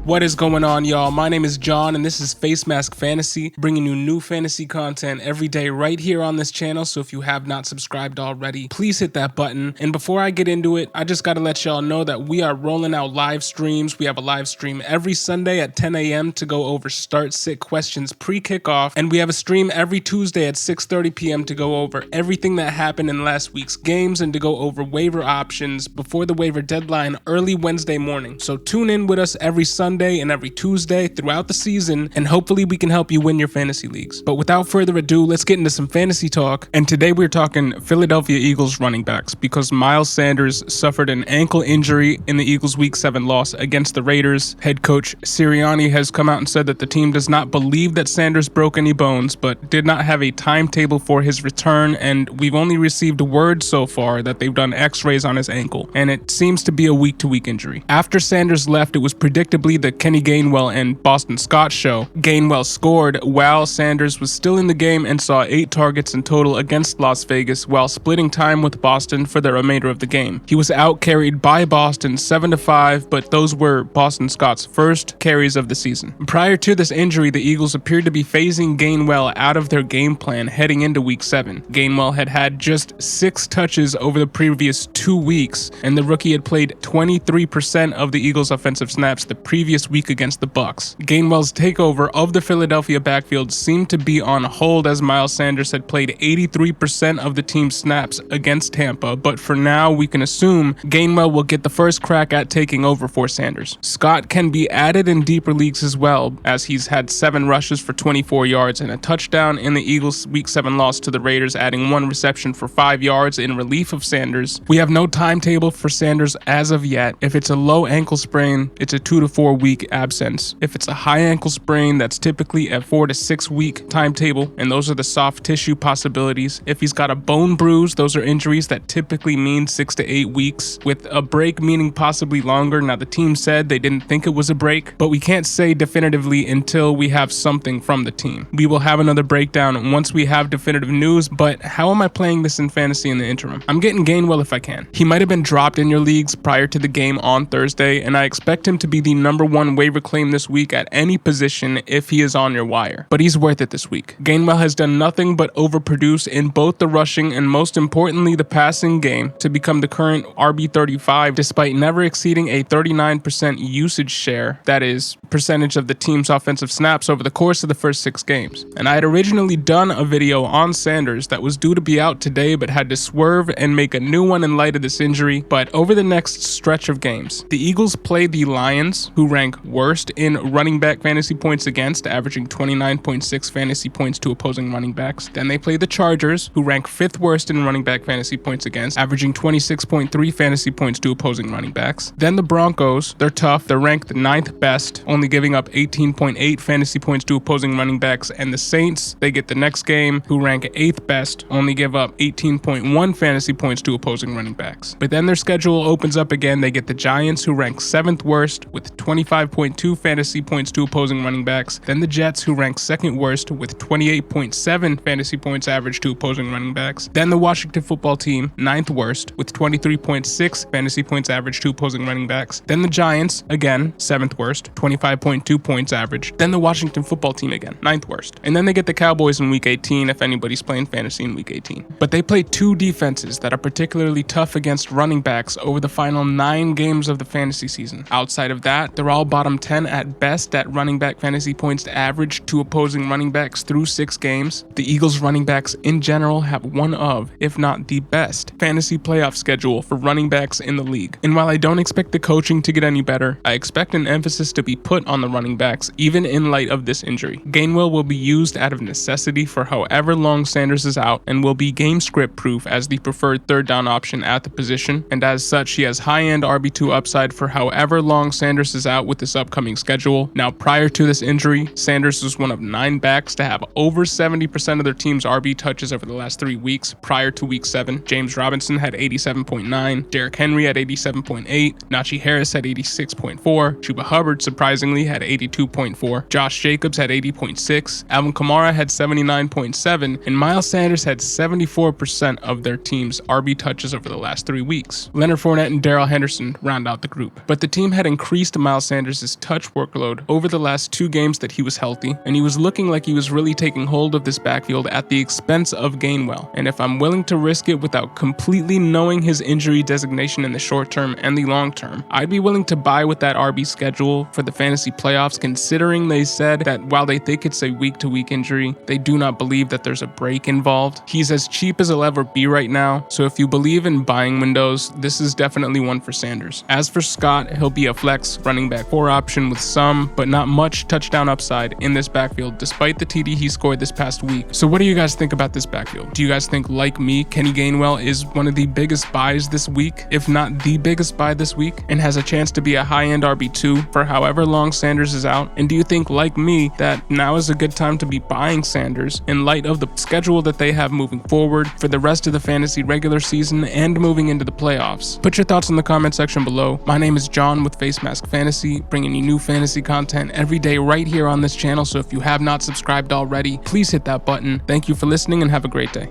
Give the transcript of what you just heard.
What is going on, y'all? My name is John, and this is Facemask Fantasy, bringing you new fantasy content every day right here on this channel. So if you have not subscribed already, please hit that button. And before I get into it, I just got to let y'all know that we are rolling out live streams. We have a live stream every Sunday at 10 a.m. to go over start-sit questions pre-kickoff, and we have a stream every Tuesday at 6:30 p.m. to go over everything that happened in last week's games and to go over waiver options before the waiver deadline early Wednesday morning. So tune in with us every Sunday and every Tuesday throughout the season, and hopefully we can help you win your fantasy leagues. But without further ado, let's get into some fantasy talk. And today we're talking Philadelphia Eagles running backs because Miles Sanders suffered an ankle injury in the Eagles Week 7 loss against the Raiders. Head coach Sirianni has come out and said that the team does not believe that Sanders broke any bones, but did not have a timetable for his return, and we've only received word so far that they've done x-rays on his ankle, and it seems to be a week-to-week injury. After Sanders left, it was predictably the Kenny Gainwell and Boston Scott show. Gainwell scored while Sanders was still in the game and saw 8 targets in total against Las Vegas while splitting time with Boston for the remainder of the game. He was out-carried by Boston 7-5, but those were Boston Scott's first carries of the season. Prior to this injury, the Eagles appeared to be phasing Gainwell out of their game plan heading into Week 7. Gainwell had had just 6 touches over the previous 2 weeks, and the rookie had played 23% of the Eagles' offensive snaps the previous week against the Bucs. Gainwell's takeover of the Philadelphia backfield seemed to be on hold as Miles Sanders had played 83% of the team's snaps against Tampa, but for now we can assume Gainwell will get the first crack at taking over for Sanders. Scott can be added in deeper leagues as well, as he's had 7 rushes for 24 yards and a touchdown in the Eagles' Week 7 loss to the Raiders, adding 1 reception for 5 yards in relief of Sanders. We have no timetable for Sanders as of yet. If it's a low ankle sprain, it's a 2 to 4 week absence. If it's a high ankle sprain, that's typically a 4 to 6 week timetable, and those are the soft tissue possibilities. If he's got a bone bruise, those are injuries that typically mean 6 to 8 weeks, with a break meaning possibly longer. Now the team said they didn't think it was a break, but we can't say definitively until we have something from the team. We will have another breakdown once we have definitive news, but how am I playing this in fantasy in the interim? I'm getting Gainwell if I can. He might have been dropped in your leagues prior to the game on Thursday, and I expect him to be the number 1 waiver claim this week at any position if he is on your wire. But he's worth it this week. Gainwell has done nothing but overproduce in both the rushing and most importantly the passing game to become the current RB35 despite never exceeding a 39% usage share, that is, percentage of the team's offensive snaps over the course of the first 6 games. And I had originally done a video on Sanders that was due to be out today but had to swerve and make a new one in light of this injury. But over the next stretch of games, the Eagles play the Lions, who rank worst in running back fantasy points against, averaging 29.6 fantasy points to opposing running backs. Then they play the Chargers, who rank 5th worst in running back fantasy points against, averaging 26.3 fantasy points to opposing running backs. Then the Broncos, they're tough, they're ranked 9th best, only giving up 18.8 fantasy points to opposing running backs. And the Saints, they get the next game, who rank 8th best, only give up 18.1 fantasy points to opposing running backs. But then their schedule opens up again. They get the Giants, who rank 7th worst with 25.2 fantasy points to opposing running backs. Then the Jets, who rank 2nd worst with 28.7 fantasy points average to opposing running backs. Then the Washington football team, 9th worst with 23.6 fantasy points average to opposing running backs. Then the Giants, again, 7th worst, 25.2 points average. Then the Washington football team again, 9th worst. And then they get the Cowboys in week 18 if anybody's playing fantasy in week 18. But they play 2 defenses that are particularly tough against running backs over the final 9 games of the fantasy season. Outside of that, they're all bottom 10 at best at running back fantasy points average to opposing running backs through 6 games. The Eagles running backs in general have one of, if not the best, fantasy playoff schedule for running backs in the league. And while I don't expect the coaching to get any better, I expect an emphasis to be put on the running backs even in light of this injury. Gainwell will be used out of necessity for however long Sanders is out and will be game script proof as the preferred 3rd down option at the position, and as such he has high-end RB2 upside for however long Sanders is out with this upcoming schedule. Now prior to this injury, Sanders was one of 9 backs to have over 70% of their team's RB touches over the last 3 weeks prior to week 7. James Robinson had 87.9, Derrick Henry had 87.8, Najee Harris had 86.4, Chuba Hubbard surprisingly had 82.4, Josh Jacobs had 80.6, Alvin Kamara had 79.7, and Miles Sanders had 74% of their team's RB touches over the last 3 weeks. Leonard Fournette and Darrell Henderson round out the group. But the team had increased Miles Sanders' touch workload over the last 2 games that he was healthy, and he was looking like he was really taking hold of this backfield at the expense of GAINWELL. And if I'm willing to risk it without completely knowing his injury designation in the short term and the long term, I'd be willing to buy with that RB schedule for the fantasy playoffs, considering they said that while they think it's a week-to-week injury, they do not believe that there's a break involved. He's as cheap as he'll ever be right now, so if you believe in buying windows, this is definitely one for Sanders. As for Scott, he'll be a flex running back 4 option with some, but not much touchdown upside in this backfield, despite the TD he scored this past week. So what do you guys think about this backfield? Do you guys think, like me, Kenny Gainwell is one of the biggest buys this week, if not the biggest buy this week, and has a chance to be a high-end RB2 for however long Sanders is out? And do you think, like me, that now is a good time to be buying Sanders in light of the schedule that they have moving forward for the rest of the fantasy regular season and moving into the playoffs? Put your thoughts in the comment section below. My name is John with Facemask Fantasy, bringing you new fantasy content every day right here on this channel, so if you have not subscribed already, please hit that button. Thank you for listening and have a great day.